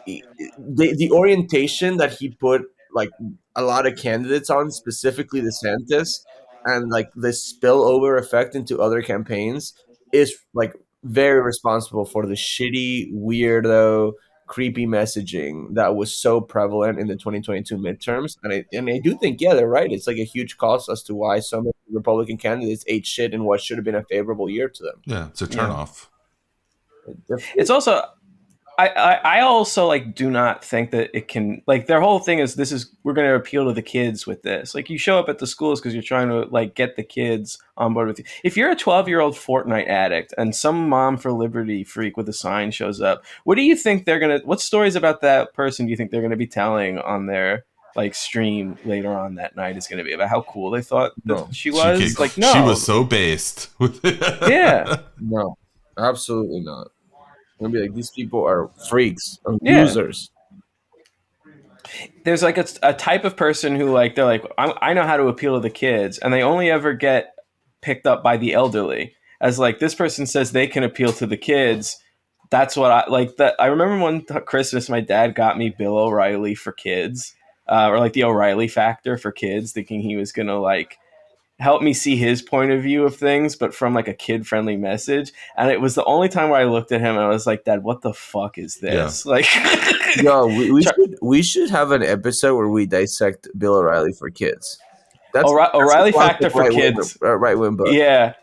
the orientation that he put like a lot of candidates on, specifically DeSantis, and like the spillover effect into other campaigns is like very responsible for the shitty, weirdo, creepy messaging that was so prevalent in the 2022 midterms. And I do think, yeah, they're right. It's like a huge cost as to why so many Republican candidates ate shit in what should have been a favorable year to them. Yeah, it's a turnoff. It's also, I also like do not think that it can, like, their whole thing is we're going to appeal to the kids with this. Like, you show up at the schools because you're trying to like get the kids on board with you. If you're a 12-year-old Fortnite addict and some mom for liberty freak with a sign shows up, what do you think what stories about that person do you think they're going to be telling on their like stream later on that night is going to be about how cool they thought that she was? No. She was so based. Yeah. No, absolutely not. Gonna be like, these people are freaks or losers. There's like a type of person who like they're like, I know how to appeal to the kids, and they only ever get picked up by the elderly. As like, this person says they can appeal to the kids. That's what I like. I remember one Christmas, my dad got me Bill O'Reilly for kids, or like the O'Reilly factor for kids, thinking he was gonna like help me see his point of view of things, but from like a kid-friendly message. And it was the only time where I looked at him and I was like, Dad, what the fuck is this? Yeah. Like, yo, we should have an episode where we dissect Bill O'Reilly for kids. That's O'Reilly factor for kids. Right-wing book. Yeah.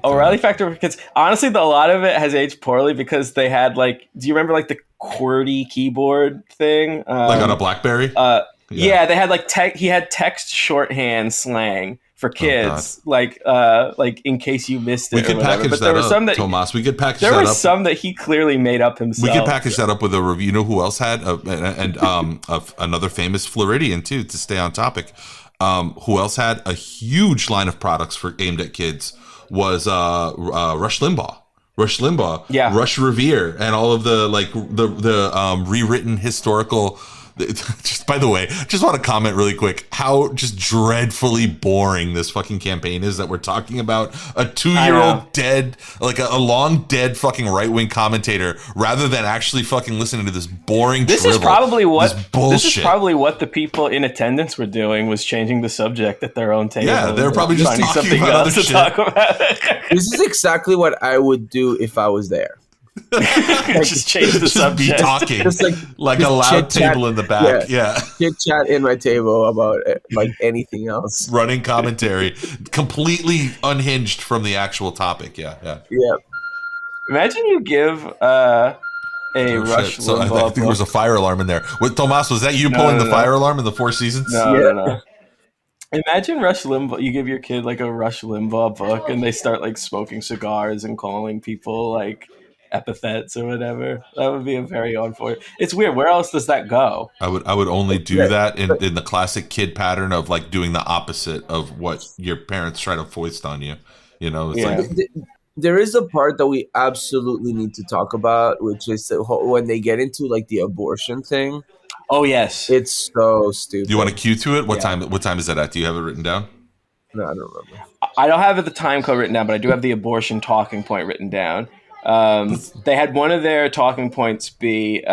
O'Reilly factor for kids. Honestly, a lot of it has aged poorly because they had like, do you remember like the QWERTY keyboard thing? Like on a BlackBerry? Yeah, they had like he had text shorthand slang for kids, like in case you missed it. We could package that up, Tomas. We could package that up. There were some that he clearly made up himself. We could package that up with a review. You know who else had? Another famous Floridian too, to stay on topic. Who else had a huge line of products aimed at kids was Rush Limbaugh. Yeah. Rush Revere, and all of the rewritten historical. Just by the way, just want to comment really quick how just dreadfully boring this fucking campaign is that we're talking about a 2-year-old dead, like a long dead fucking right-wing commentator, rather than actually fucking listening to this boring This is probably what bullshit. The people in attendance were doing, was changing the subject at their own table. Yeah, they're probably just finding talking something about else other to shit. talk about. This is exactly what I would do if I was there. Just change the subject. Be talking Just like a loud table in the back. Yeah. Chit chat in my table about like anything else. Running commentary, completely unhinged from the actual topic. Yeah. Imagine you give Rush Limbaugh. So I think there was a fire alarm in there. What, Tomas, was that you pulling the fire alarm in the Four Seasons? No. Imagine Rush Limbaugh. You give your kid like a Rush Limbaugh book, and they start like smoking cigars and calling people like epithets or whatever. That would be a very odd for it. It's weird. Where else does that go? I would only do that in the classic kid pattern of like doing the opposite of what your parents try to foist on you. You know, it's like there is a part that we absolutely need to talk about, which is when they get into like the abortion thing. Oh yes, it's so stupid. Do you want to cue to it? What time is that at? Do you have it written down? No, I don't remember. I don't have the time code written down, but I do have the abortion talking point written down. They had one of their talking points be,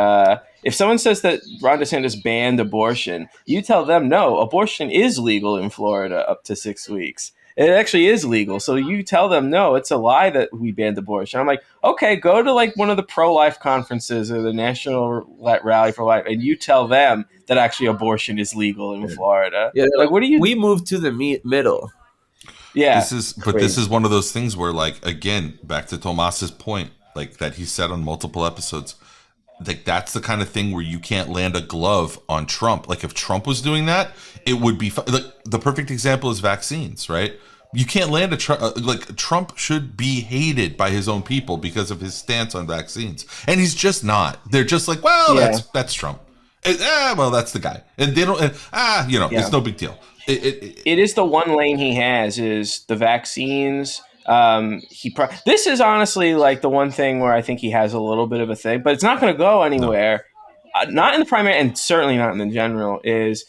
if someone says that Ron DeSantis banned abortion, you tell them, no, abortion is legal in Florida up to 6 weeks. It actually is legal. So you tell them, no, it's a lie that we banned abortion. I'm like, okay, go to like one of the pro-life conferences or the National Rally for Life, and you tell them that actually abortion is legal in Florida. Yeah, like, what do you? We moved to the middle. Yeah, this is one of those things where, like, again, back to Tomas's point, like that he said on multiple episodes, like that's the kind of thing where you can't land a glove on Trump. Like if Trump was doing that, it would be like the perfect example is vaccines, right? You can't land like Trump should be hated by his own people because of his stance on vaccines, and he's just not. They're just like, well, that's Trump. Well, that's the guy, and they don't. It's no big deal. It is the one lane he has is the vaccines. This is honestly like the one thing where I think he has a little bit of a thing, but it's not going to go anywhere. not in the primary and certainly not in the general, is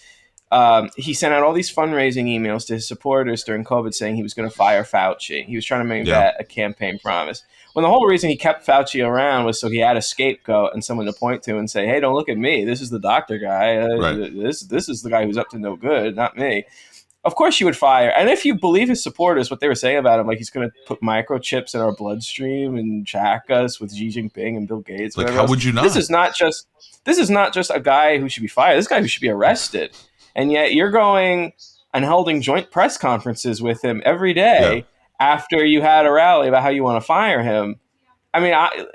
he sent out all these fundraising emails to his supporters during COVID saying he was going to fire Fauci. He was trying to make that a campaign promise. When the whole reason he kept Fauci around was so he had a scapegoat and someone to point to and say, hey, don't look at me. This is the doctor guy. This is the guy who's up to no good, not me. Of course you would fire. And if you believe his supporters, what they were saying about him, like he's going to put microchips in our bloodstream and track us with Xi Jinping and Bill Gates. Like, how would you not? This is not just a guy who should be fired. This is a guy who should be arrested. And yet you're going and holding joint press conferences with him every day after you had a rally about how you want to fire him. I mean,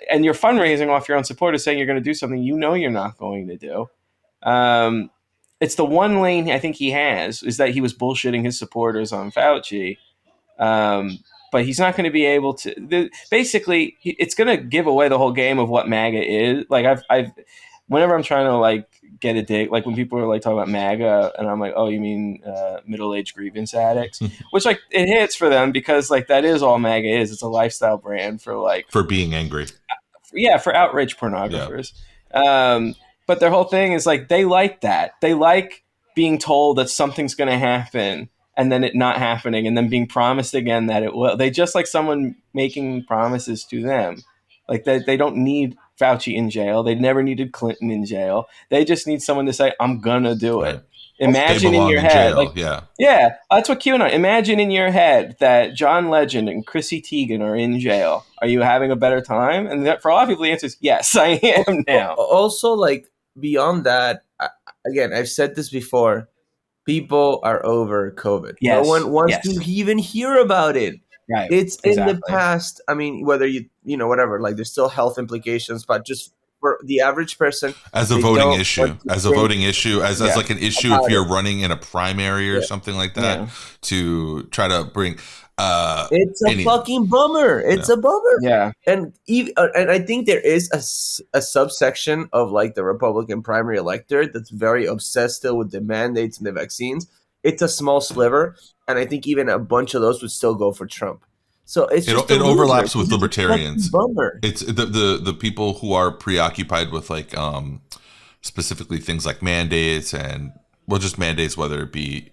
and you're fundraising off your own supporters saying you're going to do something you know you're not going to do. It's the one lane I think he has is that he was bullshitting his supporters on Fauci. But he's not going to be able to. Basically, it's going to give away the whole game of what MAGA is. Like I've whenever I'm trying to like get a dig, like when people are like talking about MAGA, and I'm like, oh, you mean middle-aged grievance addicts, which like it hits for them because like that is all MAGA is. It's a lifestyle brand for being angry. Yeah, for outrage pornographers. Yeah. But their whole thing is like they like that. They like being told that something's going to happen and then it not happening and then being promised again that it will. They just like someone making promises to them. Like they don't need Fauci in jail. They never needed Clinton in jail. They just need someone to say, I'm going to do it. Right. Imagine in your head. Yeah, that's what QAnon. Imagine in your head that John Legend and Chrissy Teigen are in jail. Are you having a better time? And that, for a lot of people, the answer is yes, I am now. Also, like beyond that, again, I've said this before. People are over COVID. Yes. No one wants to even hear about it. Right. It's in the past. I mean, whether you whatever, like there's still health implications, but just for the average person, as a voting issue, as like an issue if you're running in a primary or something like that to try to bring. It's a fucking bummer. It's a bummer. Yeah, and I think there is a subsection of like the Republican primary electorate that's very obsessed still with the mandates and the vaccines. It's a small sliver, and I think even a bunch of those would still go for Trump. So it overlaps with libertarians. Bummer. It's the people who are preoccupied with like specifically things like mandates and just mandates, whether it be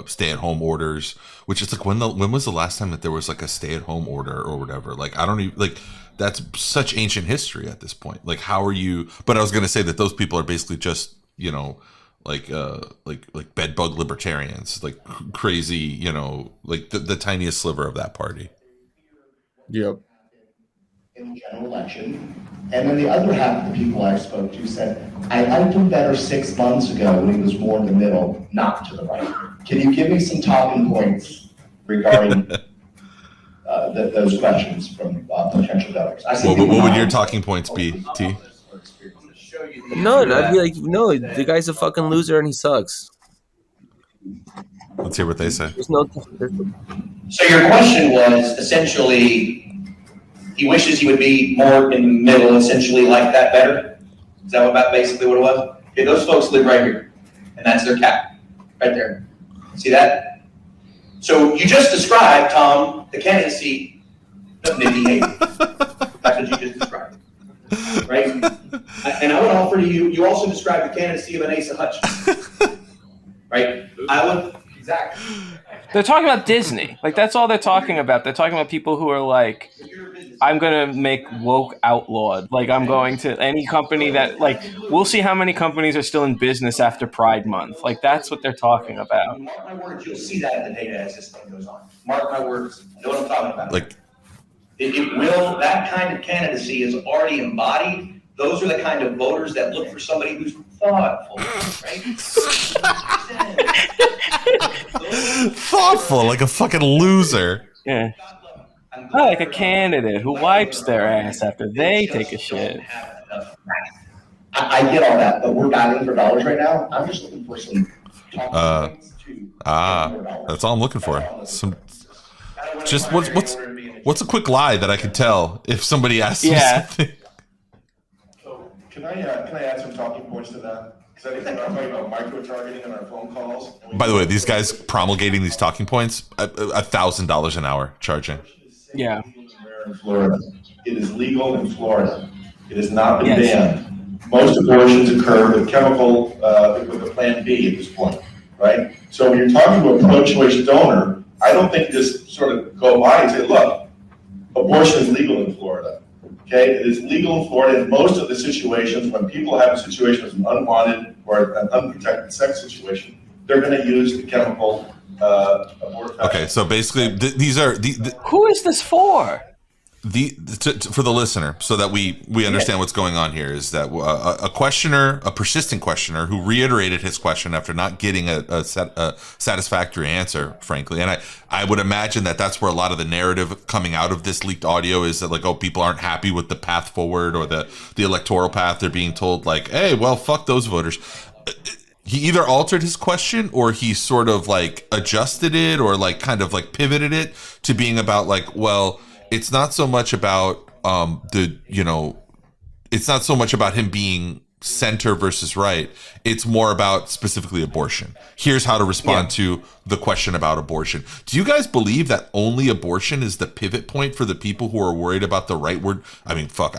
stay-at-home orders, which is like when was the last time that there was like a stay-at-home order or whatever? Like I don't even like that's such ancient history at this point. Like how are you? But I was going to say that those people are basically just like bed bug libertarians, like crazy, like the tiniest sliver of that party. Yep. In the general election, and then the other half of the people I spoke to said, I liked him better 6 months ago when he was more in the middle, not to the right. Can you give me some talking points regarding those questions from potential voters? What would your talking points be, T? No, I'd be like, no, the guy's a fucking loser and he sucks. Let's hear what they say. So your question was essentially, he wishes he would be more in the middle, essentially like that better? Is that basically what it was? Okay, those folks live right here, and that's their cap, right there. See that? So you just described, Tom, the candidacy of Nikki Haley. That's what you just described, right? And I would offer to you, you also described the candidacy of an Asa Hutchinson, right? Exactly. They're talking about Disney. Like, that's all they're talking about. They're talking about people who are like, I'm going to make woke outlawed. Like, I'm going to any company that, like, we'll see how many companies are still in business after Pride Month. Like, that's what they're talking about. Mark my words, you'll see that in the data as this thing goes on. Mark my words. I know what I'm talking about. Like, it will, that kind of candidacy is already embodied. Those are the kind of voters that look for somebody who's thoughtful, right? Thoughtful, like a fucking loser. Yeah. Like a candidate who wipes their ass after they take a shit. I get all that, but we're battling for dollars right now. I'm just looking for some talking points that's all I'm looking for. Just what's a quick lie that I could tell if somebody asks me something? Can I add some talking points to that? Because I think we're talking about micro-targeting on our phone calls. By the way, these guys promulgating these talking points, $1,000 an hour charging. Yeah. In Florida. It is legal in Florida. It has not been banned. most abortions occur with chemical, with a plan B at this point, right? So when you're talking to a pro-choice donor, I don't think just sort of go by and say, look, abortion is legal in Florida. Okay, it is legal in Florida in most of the situations when people have a situation as an unwanted or an unprotected sex situation, they're going to use the chemical abortion. Okay, so basically, these are Who is this for? For the listener, so that we understand what's going on here, is that a persistent questioner who reiterated his question after not getting a satisfactory answer, frankly. And I would imagine that that's where a lot of the narrative coming out of this leaked audio is that, like, oh, people aren't happy with the path forward or the electoral path. They're being told, like, hey, well, fuck those voters. He either altered his question or he sort of like adjusted it or like kind of like pivoted it to being about like, well, it's not so much about it's not so much about him being center versus right. It's more about specifically abortion. Here's how to respond to the question about abortion. Do you guys believe that only abortion is the pivot point for the people who are worried about the rightward? I mean, fuck,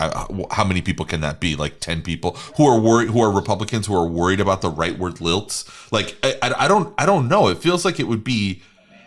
how many people can that be? Like 10 people who are worried, who are Republicans who are worried about the rightward lilts? Like, I don't know. It feels like it would be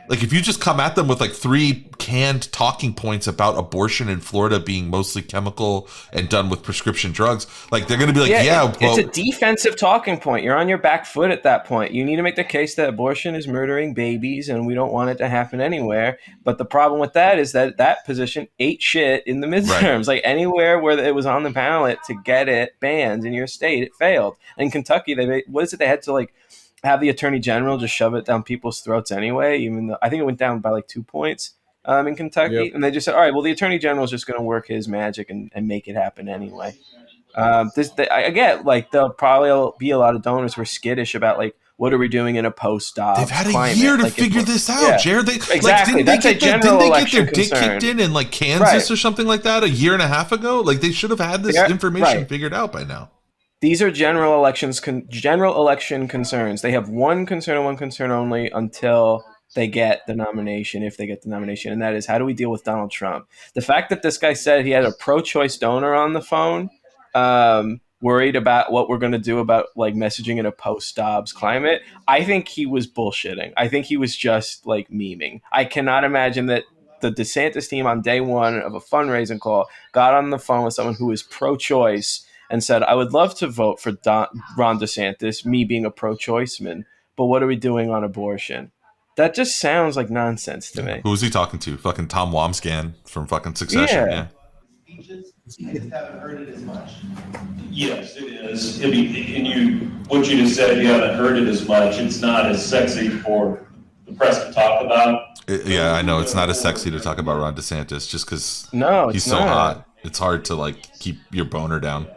like if you just come at them with like 3 canned talking points about abortion in Florida being mostly chemical and done with prescription drugs, like they're going to be like, it's a defensive talking point. You're on your back foot at that point. You need to make the case that abortion is murdering babies and we don't want it to happen anywhere. But the problem with that is that position ate shit in the midterms. Right. Like anywhere where it was on the ballot to get it banned in your state, it failed. In Kentucky, they had to like have the attorney general just shove it down people's throats anyway, even though I think it went down by like 2 points in Kentucky. Yep. And they just said, all right, well, the attorney general is just going to work his magic and make it happen anyway. I get like there'll probably be a lot of donors who are skittish about like, what are we doing in a post-op They've had climate? a year to figure this out, Jared. Exactly. Didn't they get their dick kicked in like Kansas or something like that a year and a half ago? Like they should have had this information figured out by now. These are general election concerns. They have one concern and one concern only until they get the nomination, if they get the nomination, and that is, how do we deal with Donald Trump? The fact that this guy said he had a pro-choice donor on the phone, worried about what we're going to do about like messaging in a post-Dobbs climate, I think he was bullshitting. I think he was just like memeing. I cannot imagine that the DeSantis team on day one of a fundraising call got on the phone with someone who is pro-choice and said, I would love to vote for Ron DeSantis, me being a pro-choice man, but what are we doing on abortion? That just sounds like nonsense to me. Who was he talking to? Fucking Tom Wamsgan from fucking Succession. Yeah. Speeches, I just haven't heard it as much. Yes, it is. What you just said, you haven't heard it as much. It's not as sexy for the press to talk about. Yeah, I know. It's not as sexy to talk about Ron DeSantis just because he's so hot. It's hard to like keep your boner down.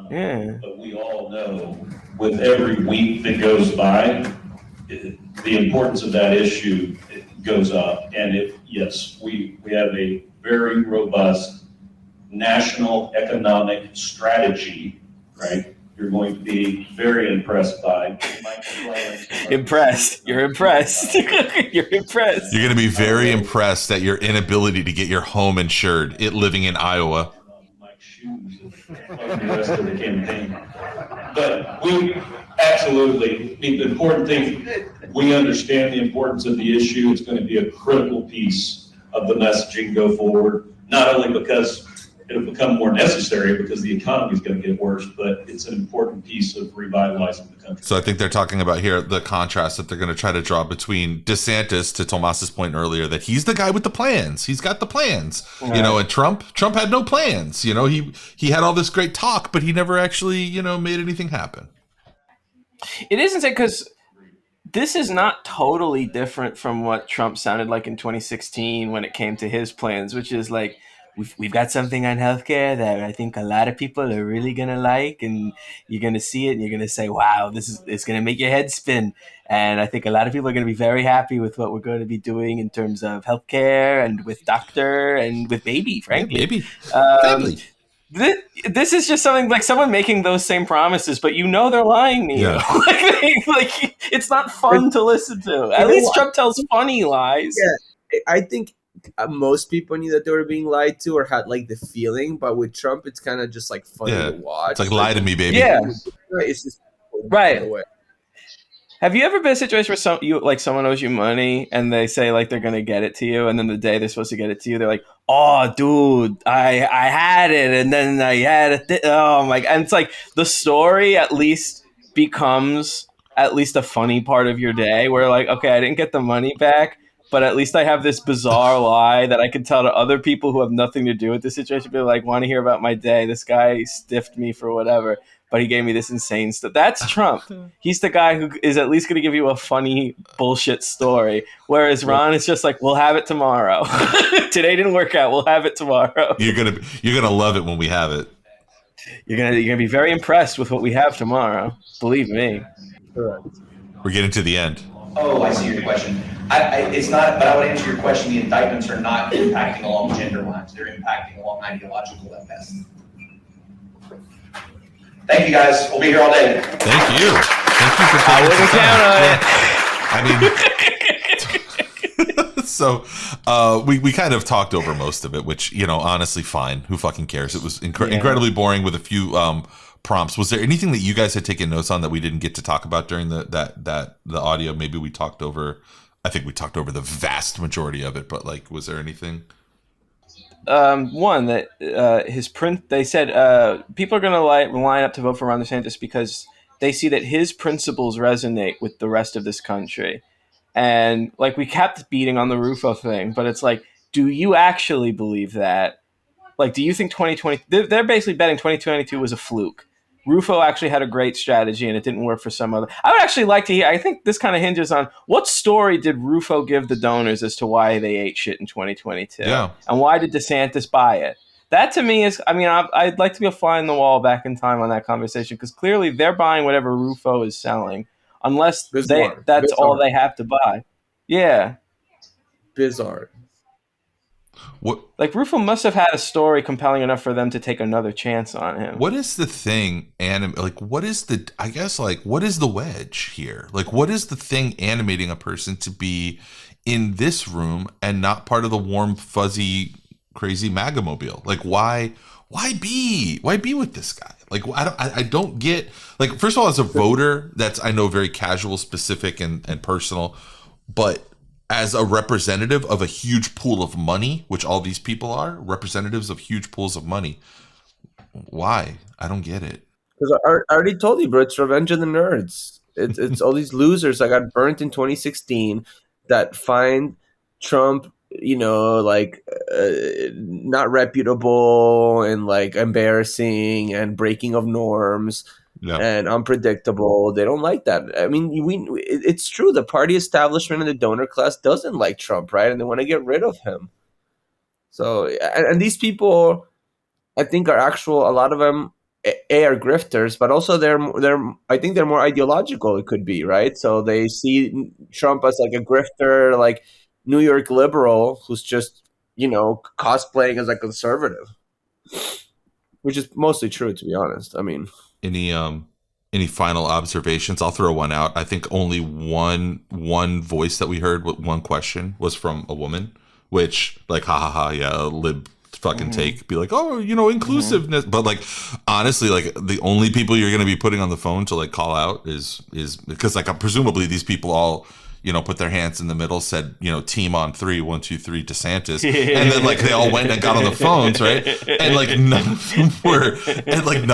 Yeah. But we all know with every week that goes by, the importance of that issue goes up. And we have a very robust national economic strategy, right? You're going to be very impressed by. Impressed. You're impressed. You're impressed. You're going to be very impressed at your inability to get your home insured, living in Iowa. Like the rest of the campaign. But we absolutely, the important thing, we understand the importance of the issue. It's going to be a critical piece of the messaging go forward, not only because it'll become more necessary because the economy is going to get worse, but it's an important piece of revitalizing the country. So I think they're talking about here the contrast that they're going to try to draw between DeSantis, to Tomas's point earlier, that he's the guy with the plans. He's got the plans, right. And Trump had no plans. He had all this great talk, but he never actually, made anything happen. It isn't because this is not totally different from what Trump sounded like in 2016 when it came to his plans, which is like, We've got something on healthcare that I think a lot of people are really going to like, and you're going to see it and you're going to say, wow, it's going to make your head spin. And I think a lot of people are going to be very happy with what we're going to be doing in terms of healthcare and with doctor and with baby, frankly. Yeah, baby. Family. This is just something like someone making those same promises, but they're lying to you. Yeah. like it's not fun to listen to. At least Trump tells funny lies. Yeah, I think most people knew that they were being lied to or had like the feeling, but with Trump, it's kind of just like funny to watch. It's like lie to me, baby. Yeah. It's just Right. away. Have you ever been in a situation where someone owes you money and they say like they're gonna get it to you, and then the day they're supposed to get it to you, they're like, "Oh, dude, I had it, and then I had it. Oh my!" And it's like the story at least becomes at least a funny part of your day, where like, okay, I didn't get the money back, but at least I have this bizarre lie that I can tell to other people who have nothing to do with the situation. Be like, want to hear about my day? This guy stiffed me for whatever, but he gave me this insane stuff. That's Trump. He's the guy who is at least going to give you a funny bullshit story. Whereas Ron is just like, we'll have it tomorrow. Today didn't work out. We'll have it tomorrow. You're gonna love it when we have it. You're gonna be very impressed with what we have tomorrow. Believe me. Correct. We're getting to the end. Oh, I see your question. It's not, but I would answer your question. The indictments are not impacting along gender lines. They're impacting along ideological at best. Thank you, guys. We'll be here all day. Thank you. Thank you for I taking wouldn't the time. count on it. I mean, so we kind of talked over most of it, which, you know, honestly, fine. Who fucking cares? It was incredibly boring with a few prompts. Was there anything that you guys had taken notes on that we didn't get to talk about during the audio? Maybe we talked over. I think we talked over the vast majority of it, but like, was there anything? One that his print. They said people are going to line up to vote for Ron DeSantis because they see that his principles resonate with the rest of this country, and like we kept beating on the Rufo thing, but it's like, do you actually believe that? Like, do you think 2020? They're basically betting 2022 was a fluke. Rufo actually had a great strategy and it didn't work for some other. I would actually like to hear. I think this kind of hinges on what story did Rufo give the donors as to why they ate shit in 2022? Yeah. And why did DeSantis buy it? That to me is, I mean, I'd like to be a fly in the wall back in time on that conversation because clearly they're buying whatever Rufo is selling, unless that's all they have to buy. Yeah. Bizarre. What? Like Rufo must have had a story compelling enough for them to take another chance on him. What is the thing? What is the? I guess what is the wedge here? Like, what is the thing animating a person to be in this room and not part of the warm, fuzzy, crazy MAGA-mobile? Like, why be with this guy? Like, I don't get. Like, first of all, as a voter, that's, I know, very casual, specific, and personal, but as a representative of a huge pool of money, which all these people are, representatives of huge pools of money, why? I don't get it. Because I already told you, bro, it's revenge of the nerds. It's all these losers that got burnt in 2016 that find Trump, not reputable and like embarrassing and breaking of norms. Yeah. And unpredictable. They don't like that. I mean, it's true. The party establishment and the donor class doesn't like Trump, right? And they want to get rid of him. So, and these people, I think, are a lot of them are grifters, but also I think they're more ideological. It could be, right? So they see Trump as like a grifter, like New York liberal who's just, cosplaying as a conservative, which is mostly true, to be honest. I mean. Any final observations? I'll throw one out. I think only one voice that we heard with one question was from a woman, which like, yeah, a lib fucking take, be like, oh, inclusiveness. But like, honestly, like the only people you're going to be putting on the phone to like call out is because like presumably these people all, put their hands in the middle, said, team on 3, 1, 2, 3, DeSantis. And then like they all went and got on the phones, right? And like none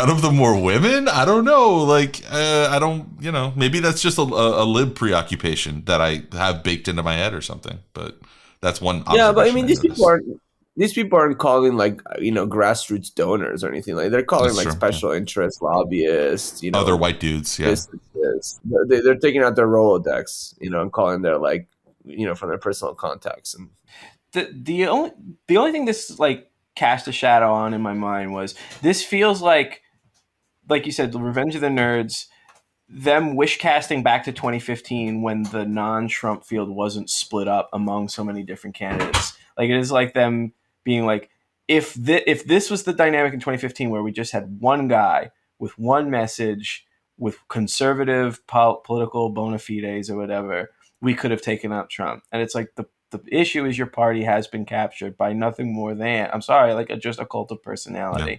of them were women. I don't know. Like, I don't, maybe that's just a lib preoccupation that I have baked into my head or something. But that's one. Yeah, but I mean, these people aren't calling like, grassroots donors or anything. Like they're calling like special interest lobbyists, other white dudes. Yeah. They're taking out their Rolodex, and calling their like, from their personal contacts. And the only thing this like cast a shadow on in my mind was this feels like you said, the Revenge of the Nerds, them wish casting back to 2015 when the non-Trump field wasn't split up among so many different candidates. Like it is like them being like, if this was the dynamic in 2015 where we just had one guy with one message with conservative political bona fides or whatever, we could have taken out Trump. And it's like The issue is your party has been captured by nothing more than, I'm sorry, like just a cult of personality. Yeah.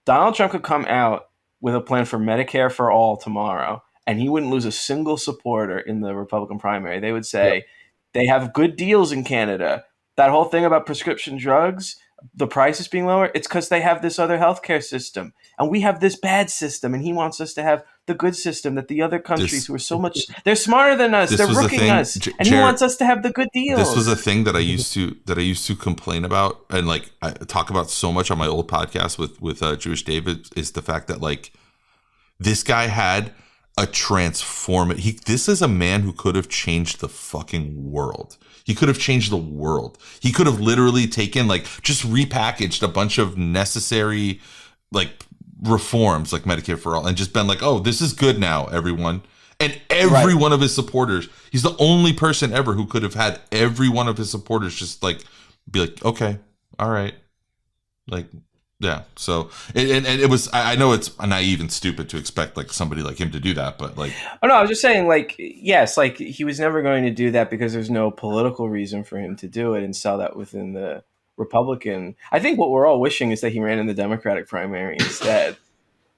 Donald Trump could come out with a plan for Medicare for all tomorrow, and he wouldn't lose a single supporter in the Republican primary. They would say they have good deals in Canada. That whole thing about prescription drugs, the prices being lower, it's because they have this other healthcare system. And we have this bad system, and he wants us to have the good system that the other countries who are so much, they're smarter than us, they're rooking us, and he wants us to have the good deals. This was a thing that I used to complain about, and like I talk about so much on my old podcast with Jewish David, is the fact that like this guy had a this is a man who could have changed the fucking world. He could have changed the world. He could have literally taken, like, just repackaged a bunch of necessary, like, reforms, like Medicare for all, and just been like, oh, this is good now, everyone. And every one of his supporters, he's the only person ever who could have had every one of his supporters just, like, be like, okay, all right. Like, yeah. So, and it was, I know it's naive and stupid to expect, like, somebody like him to do that, but, like. Oh, no, I was just saying, like, yes, like, he was never going to do that because there's no political reason for him to do it and sell that within the Republican. I think what we're all wishing is that he ran in the Democratic primary instead.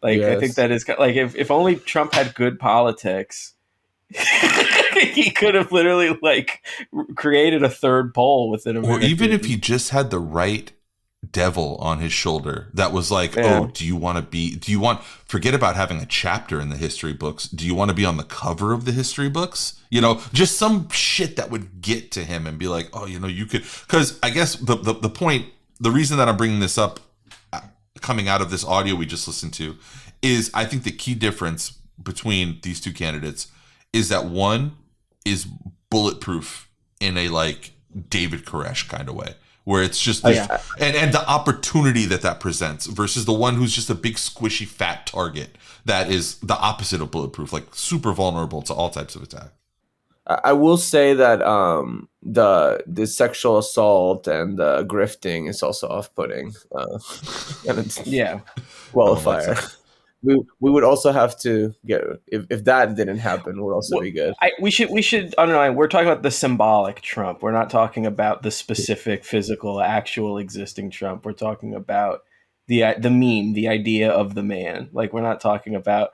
Like, yes. I think that is, like, if only Trump had good politics, he could have literally, like, created a third pole within America. Or even if he just had the right devil on his shoulder that was like, oh, forget about having a chapter in the history books. Do you want to be on the cover of the history books? You know, just some shit that would get to him and be like, oh, you know, you could, because I guess the point, the reason that I'm bringing this up coming out of this audio we just listened to is I think the key difference between these two candidates is that one is bulletproof in a like David Koresh kind of way, where it's just and the opportunity that presents versus the one who's just a big squishy fat target that is the opposite of bulletproof, like super vulnerable to all types of attack. I will say that the sexual assault and the grifting is also off-putting. And it's qualifier. We would also have to get, if that didn't happen, would also be good. We should underline, we're talking about the symbolic Trump. We're not talking about the specific physical, actual existing Trump. We're talking about the meme, the idea of the man. Like, we're not talking about,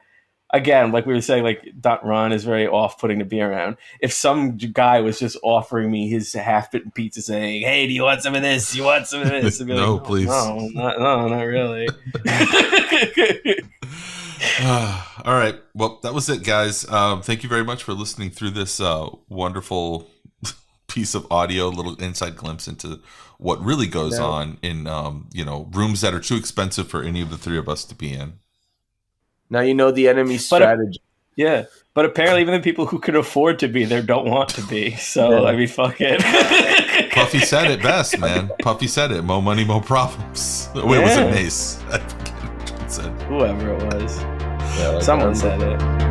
again, like we were saying, like, Ron is very off-putting to be around. If some guy was just offering me his half-bitten pizza saying, hey, do you want some of this? You want some of this? I'd be no, like, please. No, not really. All right. Well, that was it, guys. Thank you very much for listening through this wonderful piece of audio, little inside glimpse into what really goes on in rooms that are too expensive for any of the three of us to be in. Now you know the enemy's strategy. But apparently even the people who can afford to be there don't want to be. So, I mean, fuck it. Puffy said it best, man. Puffy said it. More money, more problems. Wait, was it Mace? I forget what it said. Whoever it was. Someone said it.